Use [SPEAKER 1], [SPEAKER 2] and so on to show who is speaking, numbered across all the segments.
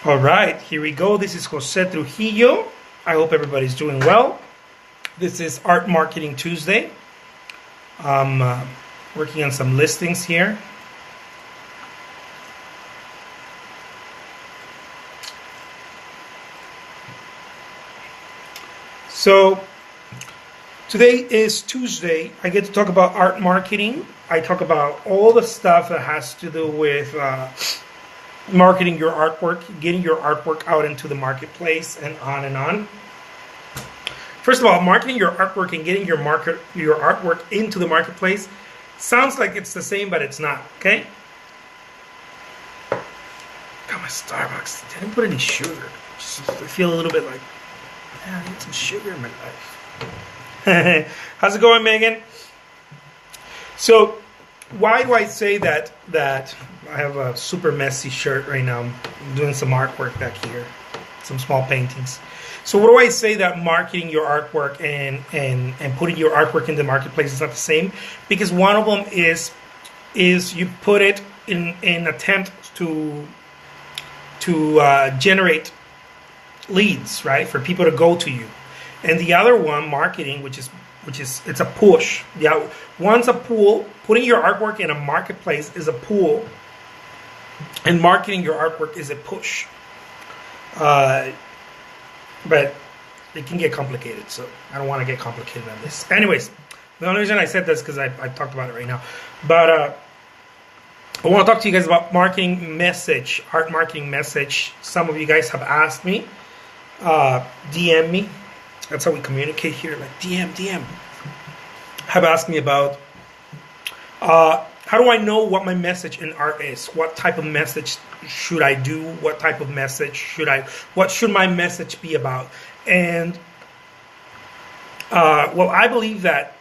[SPEAKER 1] All right, here we go. This is Jose Trujillo. I hope everybody's doing well. This is Art Marketing Tuesday. I'm working on some listings here. So today is Tuesday. I get to talk about art marketing. I talk about all the stuff that has to do with marketing your artwork, getting your artwork out into the marketplace, and on and on. First of all, marketing your artwork and getting your artwork into the marketplace sounds like it's the same, but it's not. Okay. Got my Starbucks. Didn't put any sugar. I feel a little bit like, man, I need some sugar in my life. How's it going, Megan? So, why do I say that I have a super messy shirt right now? I'm doing some artwork back here, some small paintings. So what do I say that marketing your artwork and putting your artwork in the marketplace is not the same? Because one of them is you put it in an attempt to generate leads, right, for people to go to you, and the other one, marketing, which is it's a push. Yeah, one's a pull. Putting your artwork in a marketplace is a pull, and marketing your artwork is a push. But it can get complicated, so I don't want to get complicated on this. Anyways, the only reason I said this is because I talked about it right now. But I want to talk to you guys about marketing message, art marketing message. Some of you guys have asked me, DM me. That's how we communicate here, like DM. Have asked me about how do I know what my message in art is? What type of message should I do? What type of message what should my message be about? And well, I believe that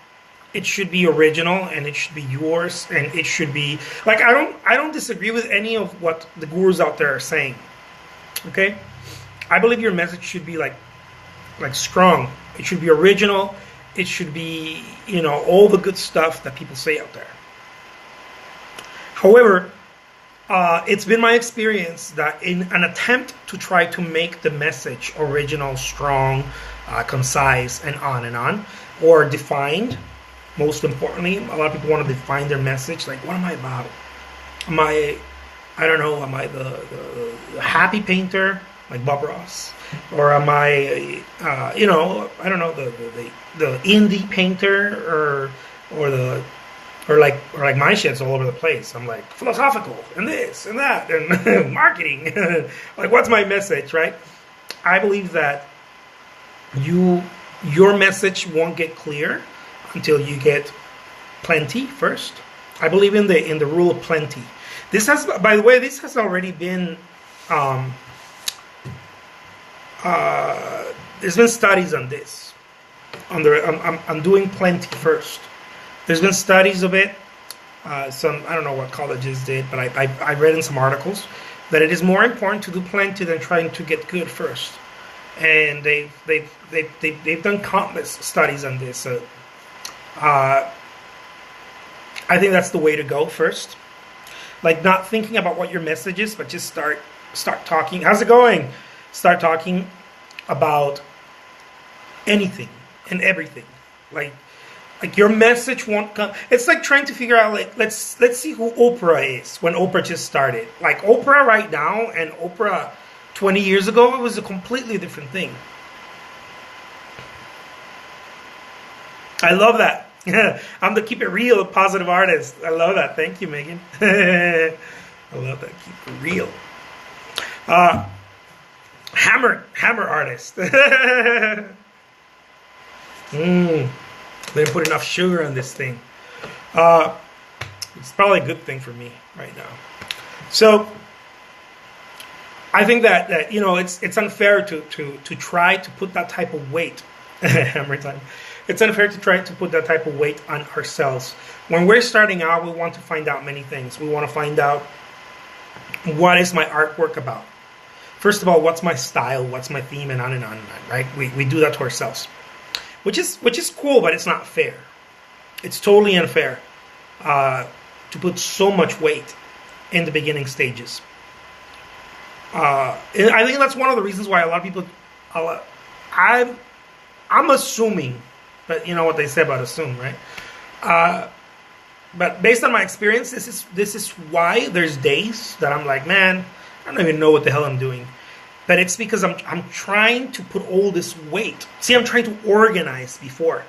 [SPEAKER 1] it should be original and it should be yours, and it should be like, I don't disagree with any of what the gurus out there are saying. Okay? I believe your message should be like strong. It should be original. It should be, all the good stuff that people say out there. However, it's been my experience that in an attempt to try to make the message original, strong, concise, and on, or defined, most importantly, a lot of people want to define their message. Like, what am I about? Am I the happy painter, like Bob Ross? Or am I, I don't know, the indie painter, or like my shit's all over the place. I'm like philosophical and this and that and marketing. Like, what's my message, right? I believe that your message won't get clear until you get plenty first. I believe in the rule of plenty. By the way, this has already been. There's been studies on this. I'm doing plenty first. There's been studies of it. I don't know what colleges did, but I read in some articles that it is more important to do plenty than trying to get good first. And they've done countless studies on this. So I think that's the way to go first. Like, not thinking about what your message is, but just start talking. How's it going? Start talking about anything and everything. Like your message won't come. It's like trying to figure out, like, let's see who Oprah is when Oprah just started. Like, Oprah right now and Oprah 20 years ago, it was a completely different thing. I love that. I'm the keep it real, positive artist. I love that. Thank you, Megan. I love that. Keep it real. Hammer artist. They didn't put enough sugar on this thing. It's probably a good thing for me right now. So I think that it's unfair to try to put that type of weight. Hammer time. It's unfair to try to put that type of weight on ourselves. When we're starting out, we want to find out many things. We want to find out, what is my artwork about? First of all, what's my style? What's my theme? And on, right? We do that to ourselves. Which is cool, but it's not fair. It's totally unfair to put so much weight in the beginning stages. And I think that's one of the reasons why a lot of people. Uh, I'm I'm assuming, but you know what they say about assume, right? Uh, but based on my experience, this is why there's days that I'm like, man, I don't even know what the hell I'm doing. But it's because I'm trying to put all this weight. See, I'm trying to organize before.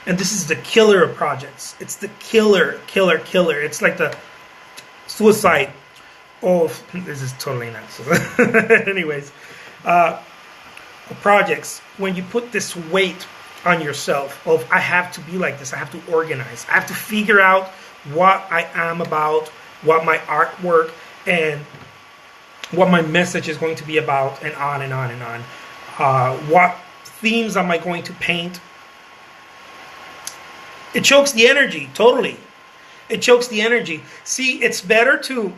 [SPEAKER 1] And this is the killer of projects. It's the killer. It's like the suicide of, this is totally nuts. Anyways, projects, when you put this weight on yourself of, I have to be like this, I have to organize, I have to figure out what I am about, what my artwork and what my message is going to be about, and on and on and on. What themes am I going to paint? It chokes the energy, totally. It chokes the energy. See, it's better to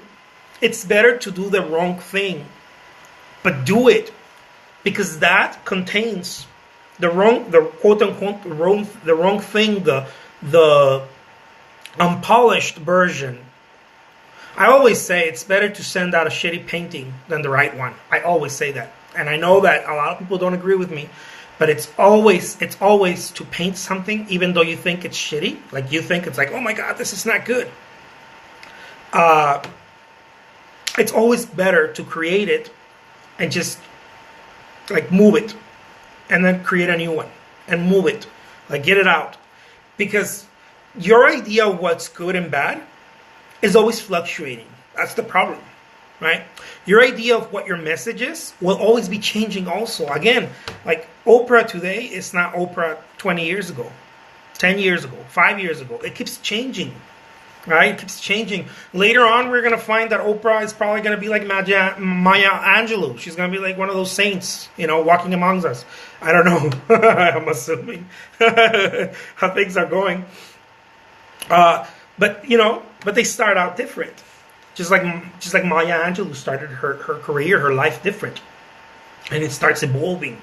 [SPEAKER 1] do the wrong thing, but do it, because that contains the quote unquote the wrong thing, the unpolished version. I always say it's better to send out a shitty painting than the right one. I always say that, and I know that a lot of people don't agree with me, but it's always to paint something even though you think it's shitty, like you think it's like, oh my god, this is not good. It's always better to create it and just like move it, and then create a new one and move it, like get it out, because your idea of what's good and bad is always fluctuating. That's the problem, right? Your idea of what your message is will always be changing also. Again, like Oprah today is not Oprah 20 years ago, 10 years ago, 5 years ago. It keeps changing, right? It keeps changing. Later on, we're going to find that Oprah is probably going to be like Maya Angelou. She's going to be like one of those saints, walking amongst us. I don't know. I'm assuming how things are going. But they start out different. Just like Maya Angelou started her career, her life different. And it starts evolving.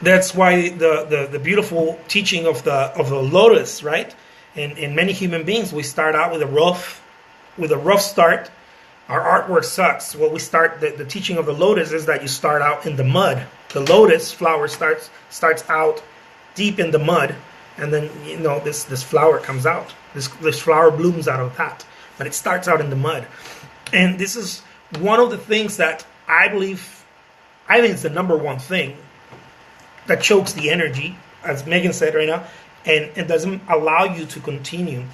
[SPEAKER 1] That's why the beautiful teaching of the lotus, right? In many human beings, we start out with a rough start. Our artwork sucks. Well, the teaching of the lotus is that you start out in the mud. The lotus flower starts out deep in the mud, and then this flower comes out. This flower blooms out of that, but it starts out in the mud. And this is one of the things that I think it's the number one thing that chokes the energy, as Megan said right now, and it doesn't allow you to continue.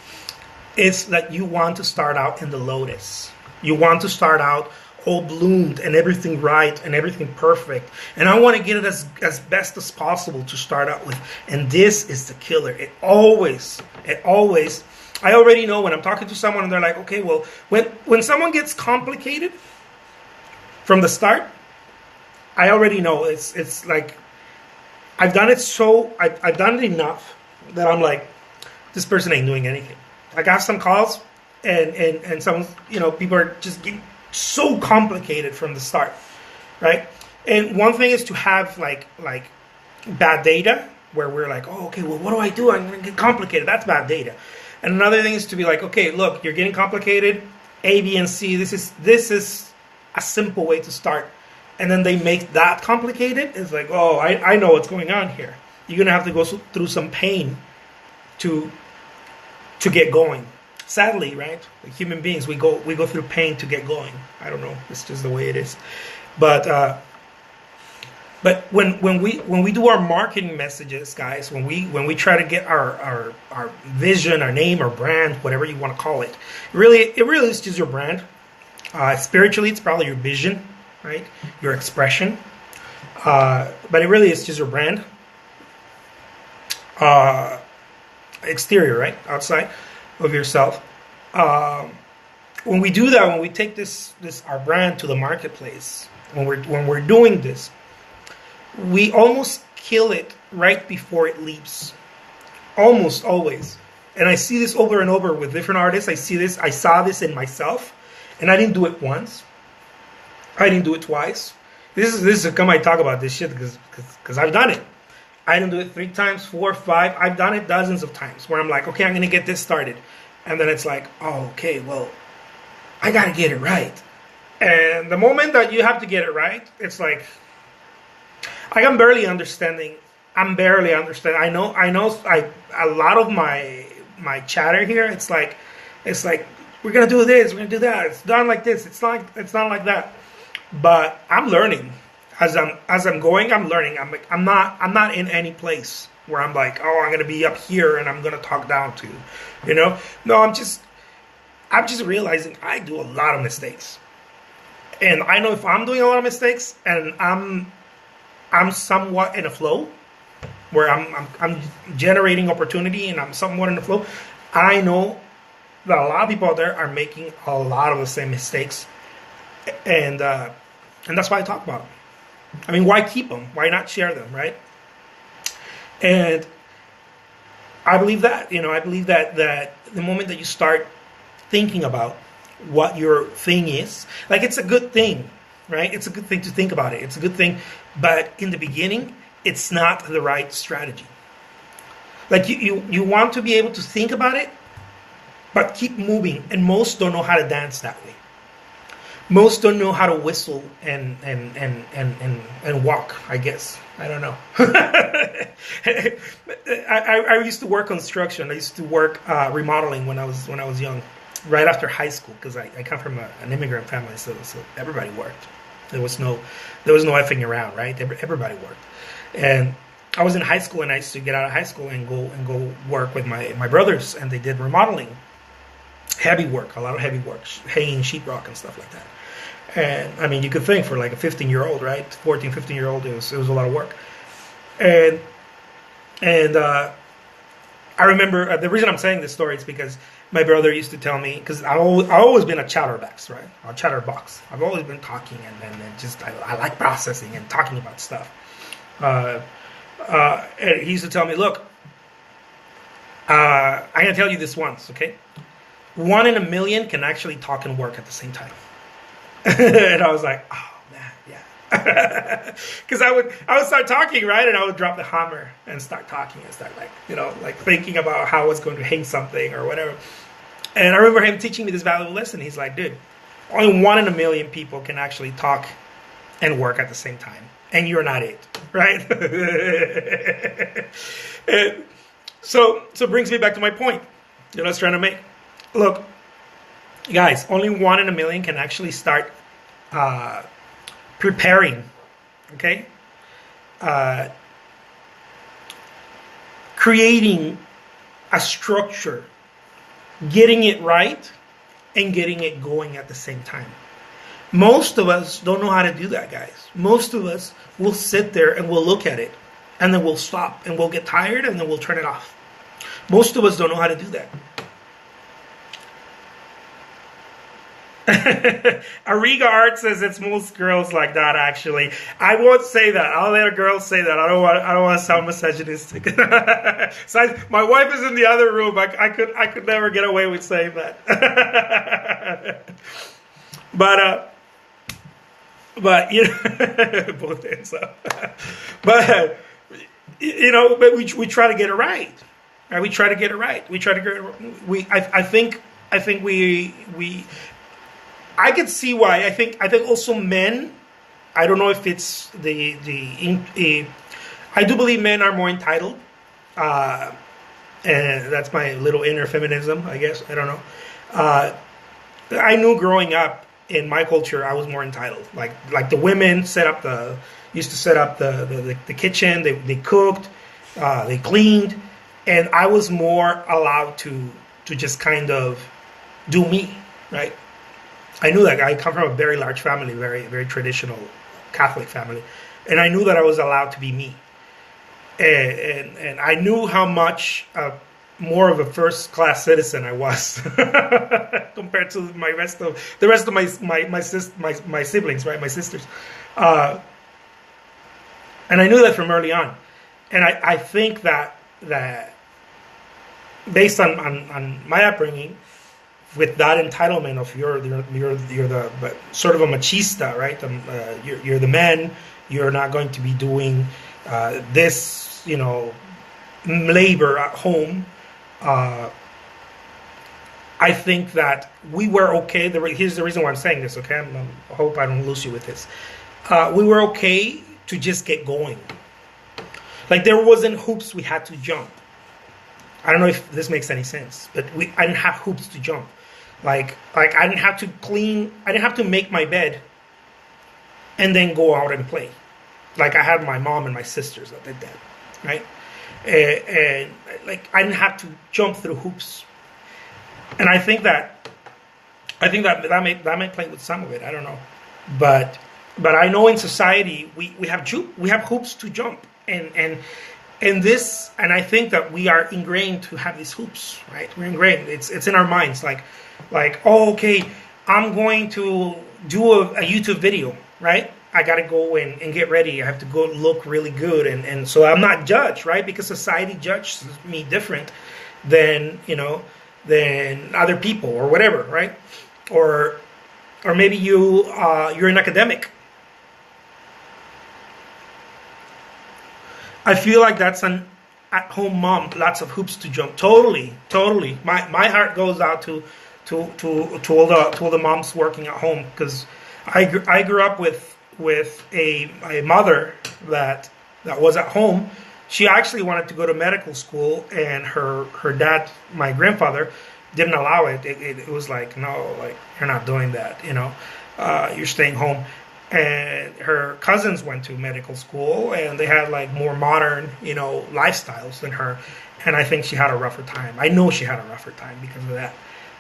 [SPEAKER 1] It's that you want to start out in the lotus. You want to start out all bloomed and everything right and everything perfect. And I want to get it as best as possible to start out with. And this is the killer. It always, I already know when I'm talking to someone and they're like, okay, well, when someone gets complicated from the start, I already know it's like, I've done it enough that I'm like, this person ain't doing anything. Like I have some calls and some, people are just getting so complicated from the start, right? And one thing is to have like bad data where we're like, oh, okay, well, what do I do? I'm going to get complicated. That's bad data. And another thing is to be like, okay, look, you're getting complicated. A, B, and C. This is a simple way to start. And then they make that complicated. It's like, oh, I know what's going on here. You're going to have to go through some pain to get going. Sadly, right? Like human beings, we go through pain to get going. I don't know. It's just the way it is. But when we do our marketing messages, guys, when we try to get our vision, our name, our brand, whatever you want to call it, it really is just your brand. Spiritually, it's probably your vision, right? Your expression. But it really is just your brand. Exterior, right? Outside of yourself. When we do that, when we take this our brand to the marketplace, when we're doing this, we almost kill it right before it leaps. Almost always. And I see this over and over with different artists. I saw this in myself, and I didn't do it once. I didn't do it twice. This is how come I talk about this shit, because I've done it. I didn't do it 3 times, 4, 5. I've done it dozens of times where I'm like, okay, I'm going to get this started. And then it's like, oh, okay, well, I gotta get it right. And the moment that you have to get it right, it's like I'm barely understanding. I'm barely understanding. I a lot of my chatter here. It's like we're gonna do this, we're gonna do that. It's done like this. It's not like that. But I'm learning as I'm going. I'm learning. I'm not in any place where I'm like, oh, I'm gonna be up here and I'm gonna talk down to, you know. No, I'm just realizing I do a lot of mistakes, and I know if I'm doing a lot of mistakes and I'm somewhat in a flow where I'm generating opportunity and I'm somewhat in the flow. I know that a lot of people out there are making a lot of the same mistakes, and that's why I talk about them. I mean, why keep them? Why not share them, right? And I believe that, I believe that the moment that you start thinking about what your thing is, like it's a good thing, right? It's a good thing to think about it. It's a good thing, but in the beginning, it's not the right strategy. Like you want to be able to think about it, but keep moving. And most don't know how to dance that way. Most don't know how to whistle and walk, I guess. I don't know. I used to work construction. I used to work remodeling when I was young, right after high school, because I come from an immigrant family, so everybody worked. There was no effing around, right? Everybody worked. And I was in high school, and I used to get out of high school and go work with my brothers, and they did remodeling, heavy work, a lot of heavy work, hanging sheetrock and stuff like that. And I mean, you could think for like a 15-year-old, right? 14, 15-year-old, it was a lot of work. And I remember the reason I'm saying this story is because my brother used to tell me, because I've always been a chatterbox, right? A chatterbox. I've always been talking and just I like processing and talking about stuff. And he used to tell me, look, I'm gonna tell you this once, okay? 1 in a million can actually talk and work at the same time. And I was like, oh man, yeah. Because I would start talking, right, and I would drop the hammer and start talking and start like thinking about how I was going to hang something or whatever. And I remember him teaching me this valuable lesson. He's like, dude, only 1 in a million people can actually talk and work at the same time, and you're not it, right? And so it brings me back to my point that I was trying to make. Look, guys, only 1 in a million can actually start preparing, okay? Creating a structure, getting it right, and getting it going at the same time. Most of us don't know how to do that, guys. Most of us will sit there and we'll look at it, and then we'll stop, and we'll get tired, and then we'll turn it off. Most of us don't know how to do that. Ariga Art says it's most girls like that. Actually, I won't say that. I'll let a girl say that. I don't want to sound misogynistic. So my wife is in the other room. I could never get away with saying that. But you know, both ends up. But but we try to get it right. Right? We try to get it right. We try to get it. I think we. I could see why. I think also men. I don't know if it's I do believe men are more entitled, and that's my little inner feminism, I guess. I don't know. I knew growing up in my culture, I was more entitled. Like the women used to set up the kitchen. They cooked, they cleaned, and I was more allowed to just kind of do me, right? I knew that I come from a very large family, very, very traditional Catholic family. And I knew that I was allowed to be me. And I knew how much more of a first-class citizen I was compared to the rest of my siblings, right, my sisters. And I knew that from early on. And I think that based on my upbringing, with that entitlement of you're the sort of a machista, right? You're the man. You're not going to be doing this, labor at home. I think that we were okay. Here's the reason why I'm saying this, okay? I hope I don't lose you with this. We were okay to just get going. Like, there wasn't hoops we had to jump. I don't know if this makes any sense, but I didn't have hoops to jump. Like I didn't have to clean, I didn't have to make my bed and then go out and play. Like, I had my mom and my sisters that did that, right? And like, I didn't have to jump through hoops. And I think that may play with some of it. I don't know, but I know in society we have hoops to jump, and this, and I think that we are ingrained to have these hoops, right? We're ingrained. It's in our minds. Like, oh, okay, I'm going to do a YouTube video, right? I got to go and get ready. I have to go look really good. And so I'm not judged, right? Because society judges me different than, than other people or whatever, right? Or maybe you're an academic. I feel like that's an at-home mom, lots of hoops to jump. Totally. My heart goes out to all the moms working at home, because I grew up with a mother that was at home. She actually wanted to go to medical school, and her dad, my grandfather, didn't allow it. It was like, no, like, you're not doing that, you're staying home. And her cousins went to medical school, and they had like more modern, lifestyles than her. And I think she had a rougher time. I know she had a rougher time because of that.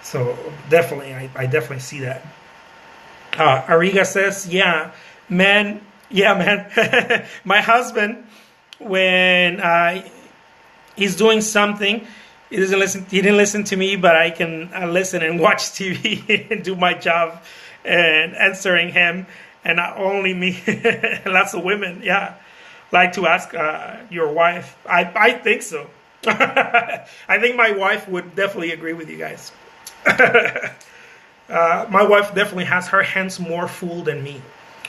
[SPEAKER 1] So definitely, I definitely see that. Ariga says, yeah, man. My husband, when he's doing something, he didn't listen to me, but I can listen and watch TV and do my job and answering him. And not only me, lots of women, yeah, like to ask your wife. I think so. I think my wife would definitely agree with you guys. My wife definitely has her hands more full than me,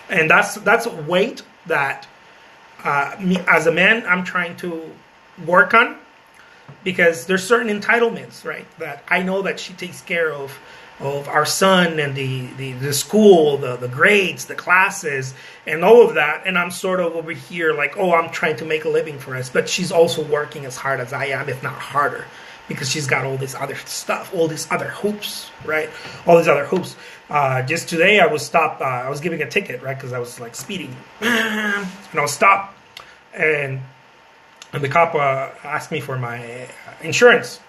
[SPEAKER 1] and that's a weight that me as a man I'm trying to work on, because there's certain entitlements, right? That I know that she takes care of our son and the school, the grades, the classes, and all of that. And I'm sort of over here like, oh, I'm trying to make a living for us. But she's also working as hard as I am, if not harder, because she's got all this other stuff, all these other hoops, right? All these other hoops. Just today I was stopped. I was giving a ticket, right? Because I was like speeding. And I was stopped. And the cop asked me for my insurance.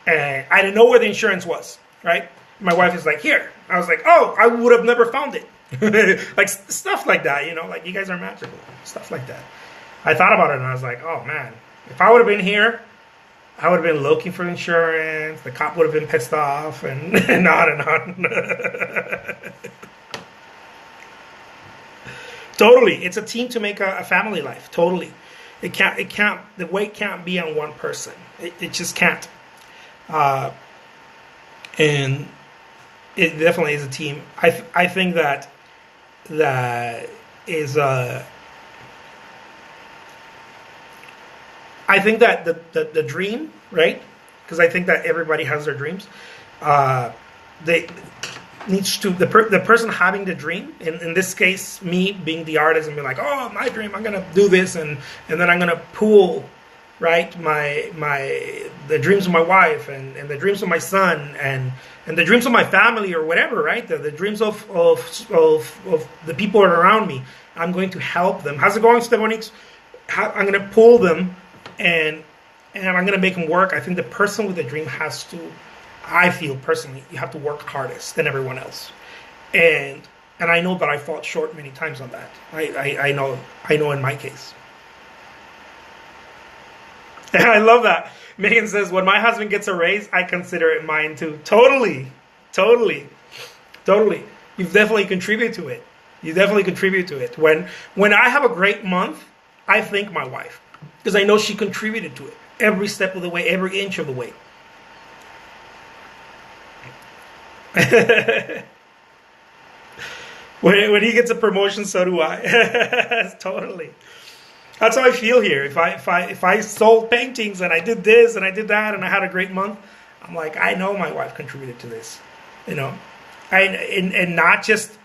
[SPEAKER 1] And I didn't know where the insurance was, right? My wife is like, here. I was like, oh, I would have never found it. Like, stuff like that, like, you guys are magical. Stuff like that. I thought about it, and I was like, oh, man. If I would have been here, I would have been looking for insurance. The cop would have been pissed off, and on and on. Totally. It's a team to make a family life. Totally. It can't, the weight can't be on one person. It just can't. And it definitely is a team. I think that is I think that the dream, right? Because I think that everybody has their dreams. They needs to the person having the dream. In this case, me being the artist and being like, oh, my dream, I'm gonna do this, and then I'm gonna pool, right, the dreams of my wife and the dreams of my son and the dreams of my family or whatever, right? The dreams of the people around me. I'm going to help them. How's it going, Stefanix? I'm going to pull them and I'm going to make them work. I think the person with the dream has to, I feel personally, you have to work hardest than everyone else. And I know that I fought short many times on that. I know in my case. And I love that. Megan says, when my husband gets a raise, I consider it mine too. Totally. You've definitely contributed to it. When I have a great month, I thank my wife, because I know she contributed to it every step of the way, every inch of the way. When he gets a promotion, so do I. Totally. That's how I feel here. If I sold paintings and I did this and I did that and I had a great month, I'm like, I know my wife contributed to this, you know, and not just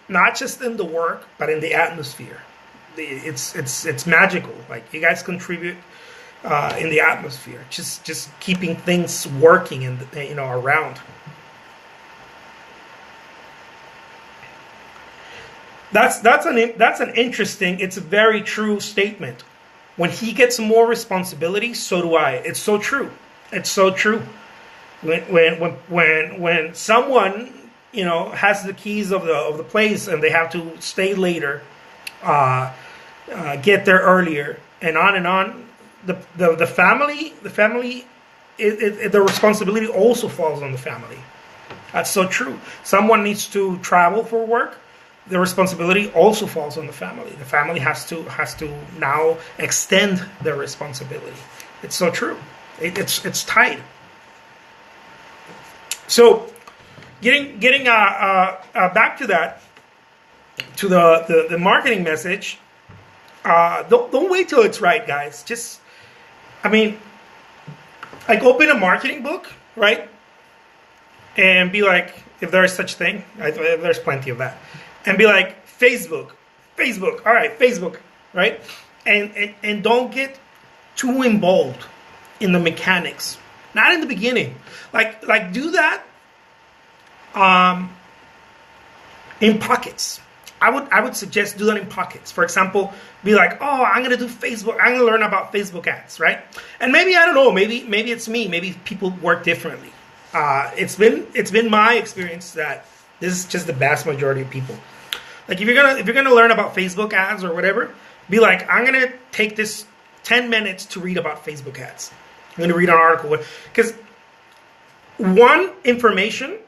[SPEAKER 1] in the work, but in the atmosphere. It's magical. Like, you guys contribute in the atmosphere, just keeping things working and, you know, around. That's an interesting. It's a very true statement. When he gets more responsibility, so do I. It's so true. It's so true. When someone, you know, has the keys of the place and they have to stay later, get there earlier, and on, the family the responsibility also falls on the family. That's so true. Someone needs to travel for work. The responsibility also falls on the family. The family has to now extend their responsibility. It's so true. It's tied. So, getting back to that, to the marketing message. Don't wait till it's right, guys. Just, I mean, like, open a marketing book, right? And be like, if there is such thing, there's plenty of that. And be like, Facebook, all right, Facebook, right? And don't get too involved in the mechanics. Not in the beginning. Like do that in pockets. I would suggest do that in pockets. For example, be like, oh, I'm gonna do Facebook. I'm gonna learn about Facebook ads, right? And maybe, I don't know. Maybe it's me. Maybe people work differently. It's been my experience that this is just the vast majority of people. Like, if you're gonna learn about Facebook ads or whatever, be like, I'm gonna take this 10 minutes to read about Facebook ads. I'm gonna read an article, because one, information,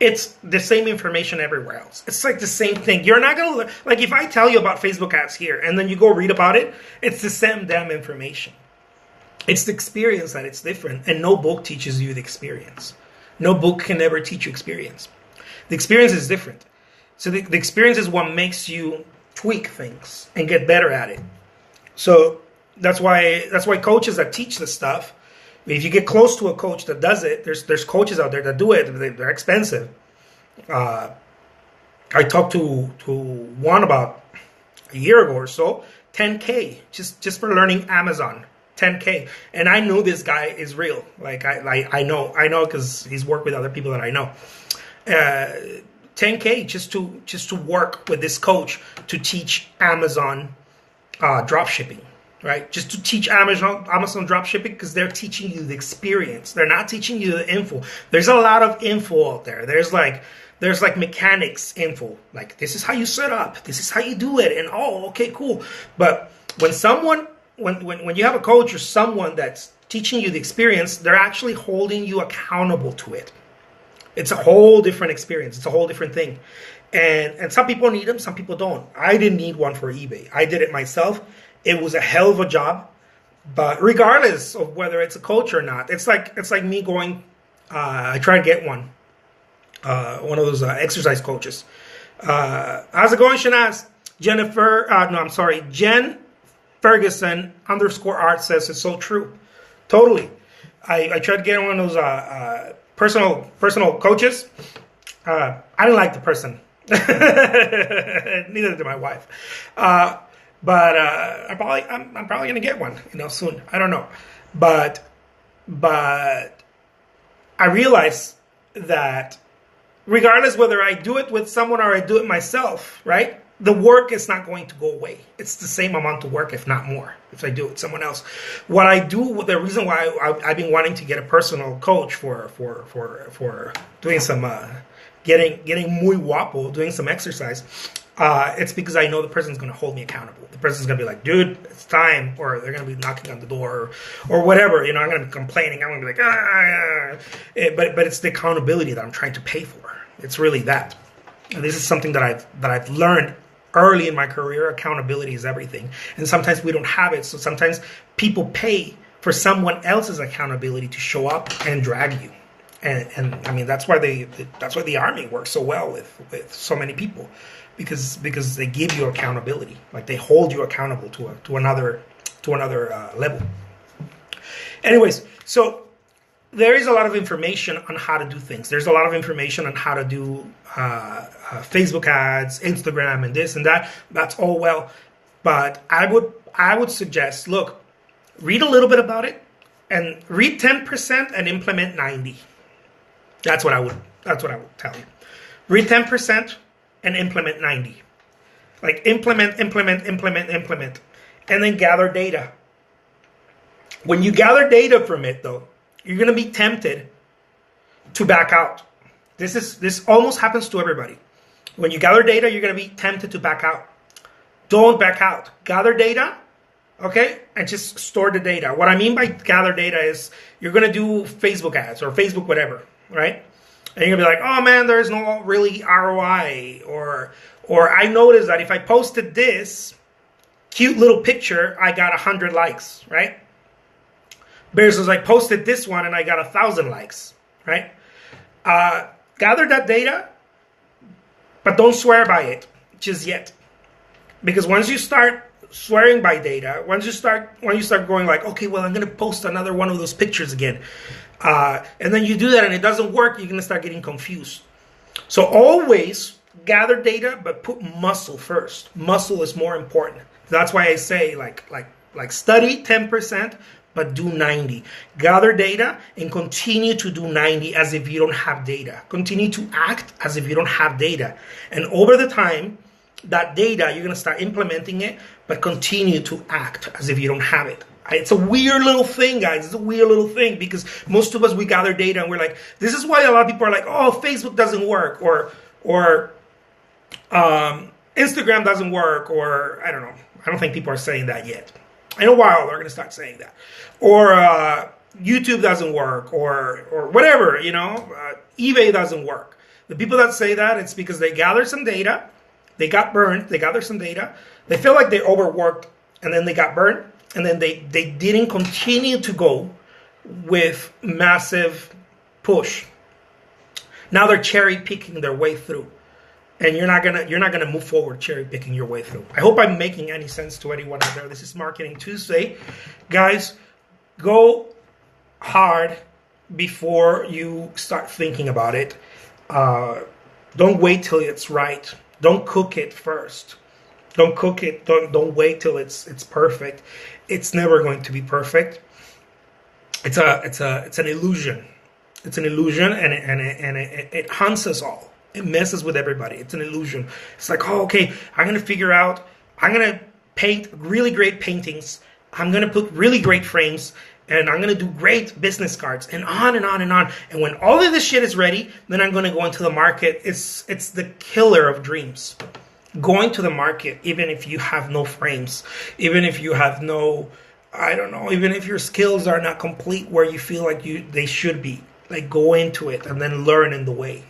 [SPEAKER 1] it's the same information everywhere else. It's like the same thing. You're not gonna, like, if I tell you about Facebook ads here and then you go read about it, it's the same damn information. It's the experience that it's different, and no book teaches you the experience. No book can ever teach you experience. The experience is different. So the experience is what makes you tweak things and get better at it. So that's why coaches that teach this stuff, if you get close to a coach that does it, there's coaches out there that do it. They're expensive. I talked to one about a year ago or so, $10K just for learning Amazon. $10K, and I know this guy is real. Like, I know because he's worked with other people that I know. $10K just to work with this coach to teach Amazon drop shipping, right? Just to teach Amazon drop shipping, because they're teaching you the experience. They're not teaching you the info. There's a lot of info out there. There's like mechanics info. Like, this is how you set up. This is how you do it. And oh, okay, cool. But when you have a coach or someone that's teaching you the experience, they're actually holding you accountable to it. It's a whole different experience. It's a whole different thing. And some people need them, some people don't. I didn't need one for eBay. I did it myself. It was a hell of a job. But regardless of whether it's a coach or not, it's like me going, I tried to get one of those exercise coaches. How's it going, Shanaz? Jen Ferguson _art says it's so true. Totally. I tried to get one of those personal coaches. I didn't like the person. Neither did my wife. But I'm probably gonna get one, soon. I don't know. But I realize that regardless whether I do it with someone or I do it myself, right? The work is not going to go away. It's the same amount of work, if not more, if I do it with someone else. What I do, the reason why I've been wanting to get a personal coach for doing some getting muy guapo, doing some exercise, it's because I know the person's going to hold me accountable. The person's going to be like, dude, it's time, or they're going to be knocking on the door, or whatever. I'm going to be complaining. I'm going to be like, but it's the accountability that I'm trying to pay for. It's really that. And this is something that I've learned early in my career. Accountability is everything, and sometimes we don't have it. So sometimes people pay for someone else's accountability to show up and drag you. And I mean, that's why the army works so well with so many people, because they give you accountability. Like, they hold you accountable to another level. Anyways, so there is a lot of information on how to do things. There's a lot of information on how to do Facebook ads, Instagram, and this and that. That's all well, but I would suggest, look, read a little bit about it, and read 10% and implement 90. That's what I would tell you. Read 10% and implement 90. Like implement, and then gather data. When you gather data from it, though, you're going to be tempted to back out. This almost happens to everybody. When you gather data, you're going to be tempted to back out. Don't back out. Gather data, okay, and just store the data. What I mean by gather data is you're going to do Facebook ads or Facebook whatever, right? And you're going to be like, oh man, there's no really ROI. Or I noticed that if I posted this cute little picture, I got 100 likes, right? Versus I posted this one and I got 1,000 likes, right? Gather that data, but don't swear by it just yet. Because once you start swearing by data, when you start going like, okay, well, I'm going to post another one of those pictures again. And then you do that and it doesn't work, you're going to start getting confused. So always gather data, but put muscle first. Muscle is more important. That's why I say like study 10%, but do 90. Gather data and continue to do 90 as if you don't have data. Continue to act as if you don't have data. And over the time, that data, you're going to start implementing it, but continue to act as if you don't have it. It's a weird little thing, guys. It's a weird little thing because most of us, we gather data and we're like, this is why a lot of people are like, oh, Facebook doesn't work, or Instagram doesn't work, or I don't know. I don't think people are saying that yet. In a while, they're going to start saying that. Or YouTube doesn't work, or whatever, eBay doesn't work. The people that say that, it's because they gathered some data, they got burned, they gathered some data, they feel like they overworked, and then they got burned, and then they didn't continue to go with massive push. Now they're cherry picking their way through. And you're not gonna move forward cherry picking your way through. I hope I'm making any sense to anyone out there. This is Marketing Tuesday. Guys, go hard before you start thinking about it. Don't wait till it's right. Don't cook it first. Don't cook it. Don't wait till it's perfect. It's never going to be perfect. It's an illusion. It's an illusion, and it hunts us all. It messes with everybody. It's an illusion. It's like, oh, okay, I'm going to paint really great paintings. I'm going to put really great frames, and I'm going to do great business cards, and on and on and on. And when all of this shit is ready, then I'm going to go into the market. It's the killer of dreams. Going to the market, even if you have no frames, even if you have no, I don't know, even if your skills are not complete where you feel like they should be. Like, go into it and then learn in the way.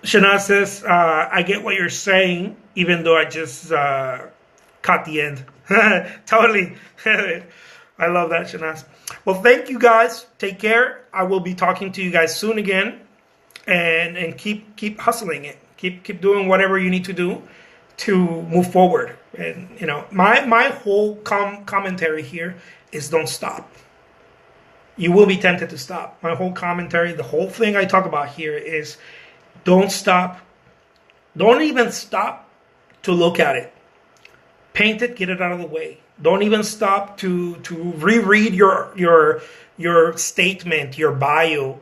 [SPEAKER 1] Shana says, I get what you're saying, even though I just caught the end. Totally. I love that, Shanaz. Well, thank you guys. Take care. I will be talking to you guys soon again. And keep hustling it. Keep doing whatever you need to do to move forward. And, my whole commentary here is don't stop. You will be tempted to stop. My whole commentary, the whole thing I talk about here is don't stop. Don't even stop to look at it. Paint it, get it out of the way. Don't even stop to reread your statement, your bio.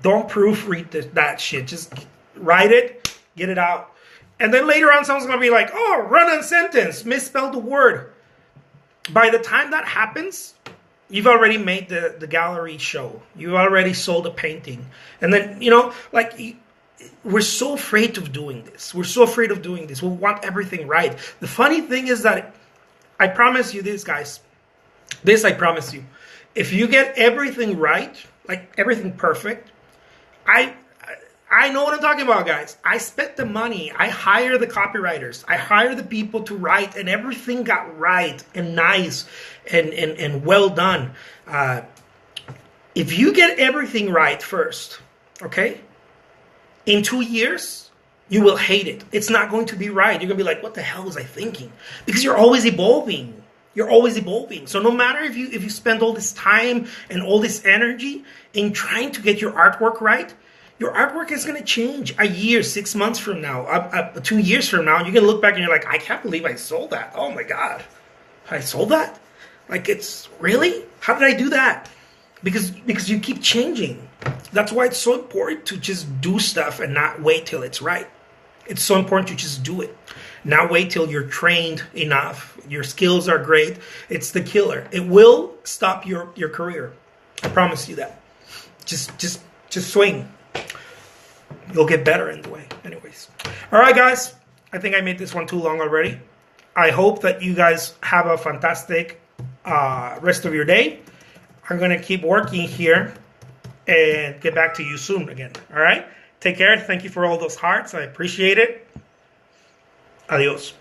[SPEAKER 1] Don't proofread that shit. Just write it, get it out. And then later on, someone's going to be like, oh, run-on sentence, misspelled the word. By the time that happens, you've already made the gallery show. You've already sold a painting. And then, we're so afraid of doing this. We're so afraid of doing this. We want everything right. The funny thing is that I promise you this, guys. This I promise you. If you get everything right, like everything perfect, I know what I'm talking about, guys. I spent the money. I hire the copywriters. I hire the people to write, and everything got right and nice and well done. If you get everything right first, okay? In 2 years, you will hate it. It's not going to be right. You're going to be like, what the hell was I thinking? Because you're always evolving. You're always evolving. So no matter if you spend all this time and all this energy in trying to get your artwork right, your artwork is going to change a year, 6 months from now, 2 years from now. You're going to look back and you're like, I can't believe I sold that. Oh my God. I sold that? Like, it's really? How did I do that? Because you keep changing. That's why it's so important to just do stuff and not wait till it's right. It's so important to just do it. Not wait till you're trained enough. Your skills are great. It's the killer. It will stop your career. I promise you that. Just swing. You'll get better in the way. Anyways. All right, guys. I think I made this one too long already. I hope that you guys have a fantastic rest of your day. I'm going to keep working here and get back to you soon again. All right? Take care. Thank you for all those hearts. I appreciate it. Adios.